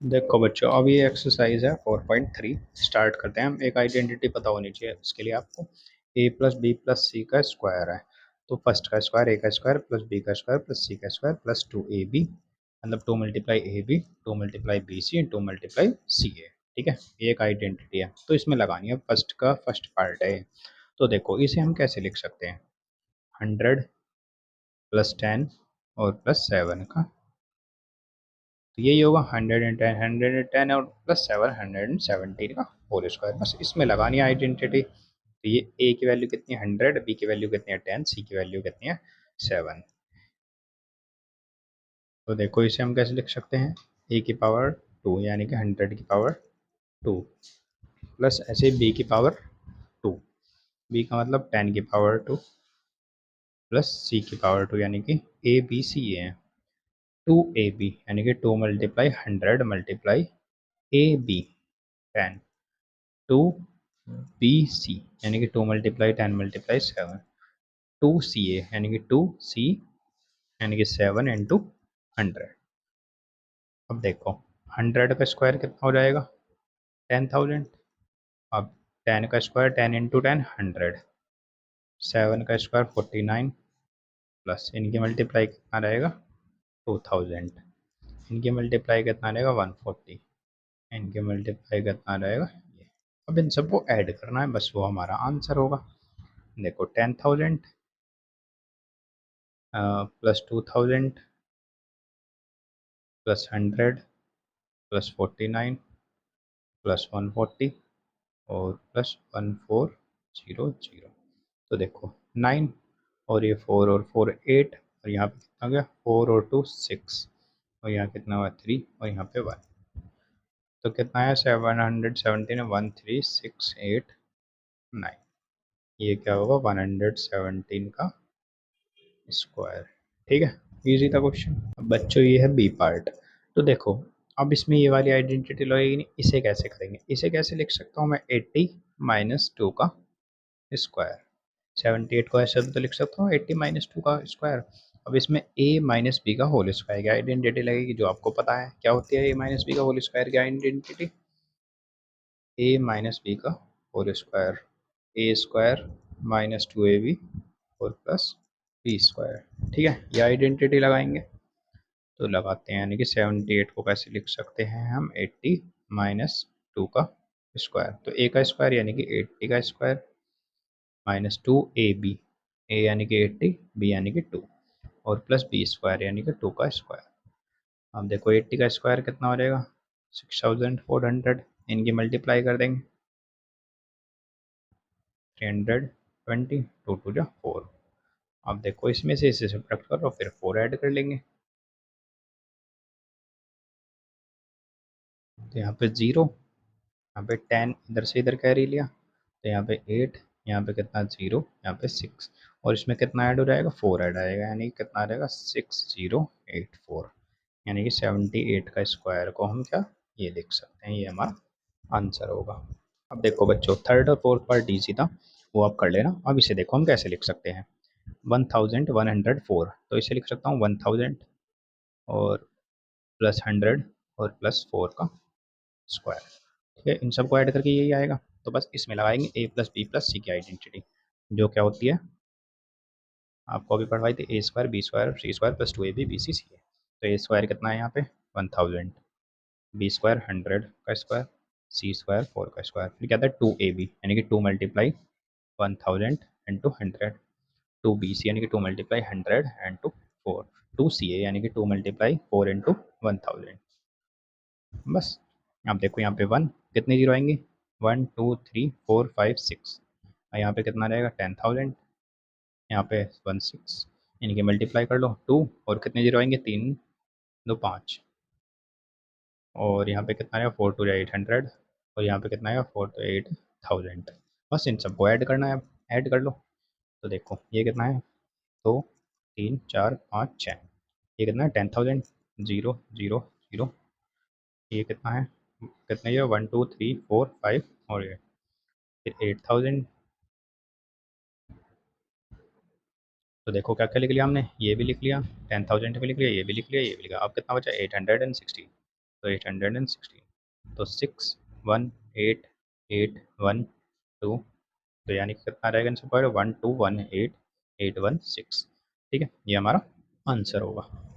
देखो बच्चों, अब ये एक्सरसाइज है 4.3। स्टार्ट करते हैं। हम एक आइडेंटिटी पता होनी चाहिए इसके लिए आपको। a plus b plus c का स्क्वायर है, तो फर्स्ट का स्क्वायर a का स्क्वायर प्लस b का स्क्वायर प्लस c का स्क्वायर प्लस 2ab, मतलब 2 multiply a b, 2 multiply b c, 2 multiply c a. ठीक है, ये एक आइडेंटिटी है तो इसमें लगानी है। फर्स्ट का फर्स्ट पार्ट है। तो देखो इसे हम कैसे लिख सकते हैं। 100 प्लस 10 और प्लस 7 का, तो यही होगा 110 और प्लस 7 117 का होल स्क्वायर। बस इसमें लगानी है आइडेंटिटी। तो ये ए की वैल्यू कितनी है 100, बी की वैल्यू कितनी है 10, सी की वैल्यू कितनी है 7। तो देखो इसे हम कैसे लिख सकते हैं। ए की पावर 2 यानी कि 100 की पावर 2 प्लस ऐसे बी की पावर 2, बी का मतलब 10 की पावर 2 प्लस सी की पावर 2 यानी कि ए बी सी ए है। 2ab यानी कि 2 multiply 100 multiply a B 10, 2bc यानी कि 2 मल्टीप्लाई 10 मल्टीप्लाई 7, 2ca यानी कि 2c यानी कि 7 इंटू 100। अब देखो 100 का स्क्वायर कितना हो जाएगा 10,000। अब 10 का स्क्वायर 10 इंटू 10 100, 7 का स्क्वायर 49 प्लस इनकी मल्टीप्लाई कितना रहेगा 2000, इनकी मल्टीप्लाई कितना रहेगा 140, इनकी मल्टीप्लाई कितना रहेगा ये। अब इन सबको ऐड करना है, बस वो हमारा आंसर होगा। देखो 10,000 प्लस 2000 प्लस 100 प्लस 49 प्लस 140 और प्लस 1400। तो देखो 9 और ये 4 और 4 8, और यहाँ पे कितना हो गया 4 और 2 6, और यहाँ कितना हुआ 3 और यहाँ पे 1। तो कितना है 717 13689, ये क्या होगा 117 का स्क्वायर। ठीक है, इजी था क्वेश्चन। अब बच्चों ये है बी पार्ट। तो देखो अब इसमें ये वाली आइडेंटिटी लगेगी नहीं, इसे कैसे करेंगे। इसे कैसे लिख सकता हूँ मैं 80 माइनस 2 का स्क्वायर। 78 को ऐसे तो लिख सकता हूँ 80 माइनस 2 का स्क्वायर। अब इसमें a माइनस बी का होल स्क्वायर की आइडेंटिटी लगेगी, जो आपको पता है क्या होती है a माइनस बी का होल स्क्वायर की आइडेंटिटी। a माइनस बी का होल स्क्वायर, ए स्क्वायर माइनस 2ab और प्लस बी स्क्वायर। ठीक है, ये आइडेंटिटी लगाएंगे। तो लगाते हैं, यानी कि 78 को कैसे लिख सकते हैं हम 80 माइनस 2 का स्क्वायर। तो a का स्क्वायर यानी कि 80 का स्क्वायर माइनस 2ab, a यानी कि 80, b यानी कि 2 और प्लस बी स्क्वायर यानी कि 2 का स्क्वायर। अब देखो 80 का स्क्वायर कितना हो जाएगा 6400, इनकी मल्टीप्लाई कर देंगे 320, 2 टू जा 4। अब देखो इसमें से इसे सब्ट्रैक्ट करो, फिर 4 ऐड कर लेंगे। तो यहाँ पे 0, यहाँ पे 10 इधर से इधर कैरी लिया, तो यहाँ पे 8, यहाँ पे कितना 0, यहाँ पे 6, और इसमें कितना ऐड हो जाएगा 4 ऐड आएगा, यानी कितना आ जाएगा 6084, यानी कि 78 का स्क्वायर को हम क्या ये लिख सकते हैं, ये हमारा आंसर होगा। अब देखो बच्चों थर्ड और फोर्थ पार्ट ईजी था, वो आप कर लेना। अब इसे देखो हम कैसे लिख सकते हैं। 1104, तो इसे लिख सकता हूँ 1000 और प्लस 100 और प्लस 4 का स्क्वायर। ठीक है, इन सबको ऐड करके यही आएगा। तो बस इसमें लगाएंगे a प्लस बी प्लस सी की आइडेंटिटी, जो क्या होती है आपको अभी पढ़वाई थी, a square b square c square plus 2ab b c c है। तो ए स्क्वायर कितना है यहाँ पे 1000, बी स्क्वायर 100 का स्क्वायर, सी स्क्वायर 4 का स्क्वायर, फिर क्या था 2ab यानी कि 2 मल्टीप्लाई 1000 इंटू 100, 2bc यानी कि 2 मल्टीप्लाई 100 इंटू 4, 2ca यानी कि 2 मल्टीप्लाई 4 इंटू 1000। बस आप देखो यहाँ पे 1 कितने जीरो आएंगे 1 2 3 4 5 6, और यहाँ पे कितना रहेगा 10,000, यहाँ पे 16, इनकी मल्टीप्लाई कर लो 2, और कितने जीरो आएंगे 3 2 5, और यहाँ पे कितना आएगा 4 टू 800, और यहाँ पे कितना आएगा 4 टू 8000। बस इन सबको ऐड करना है, अब ऐड कर लो। तो देखो ये कितना है 2 3 4 5 6, ये कितना है 10,000, 0 0 0, ये कितना है कितना, ये 1 2 3 4 5 और ये फिर 8000। तो देखो क्या क्या लिख लिया हमने, ये भी लिख लिया 10,000 भी लिख लिया, ये भी लिख लिया, ये भी लिखा। अब कितना बचा 860। तो 816, तो 61881 2, तो यानी कि कितना रहेगा इनसे पॉइंट 1218816। ठीक है, ये हमारा आंसर होगा।